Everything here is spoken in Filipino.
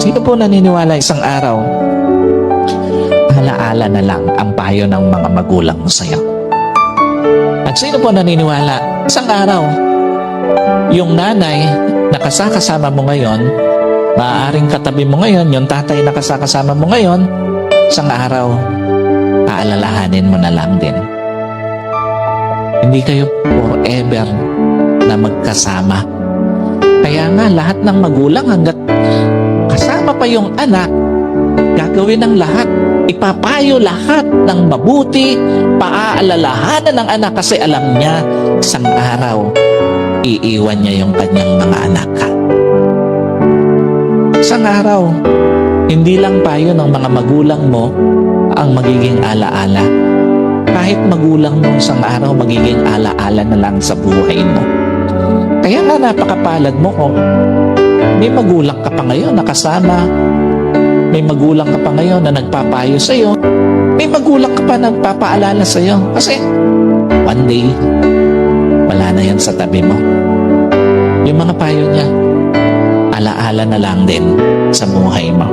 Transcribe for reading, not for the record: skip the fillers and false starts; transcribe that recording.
Sino po naniniwala isang araw, alaala na lang ang payo ng mga magulang mo sa'yo? At sino po naniniwala, isang araw, yung nanay na kasama mo ngayon, maaaring katabi mo ngayon, yung tatay na kasama mo ngayon, isang araw, aalalahanin mo na lang din. Hindi kayo forever na magkasama. Kaya nga, lahat ng magulang hanggat kasama pa yung anak, gagawin ng lahat. Ipapayo lahat ng mabuti, paaalalahanan ng anak kasi alam niya, isang araw, iiwan niya yung kanyang mga anak. Isang araw, hindi lang payo ng mga magulang mo ang magiging alaala. Kahit magulang mo isang araw, magiging alaala na lang sa buhay mo. Kaya nga napakapalad mo kung may magulang ka pa ngayon na kasama, may magulang ka pa ngayon na nagpapayo sa'yo, may magulang ka pa na nagpapaalala sa'yo. Kasi one day, wala na yan sa tabi mo. Yung mga payo niya, alaala na lang din sa buhay mo.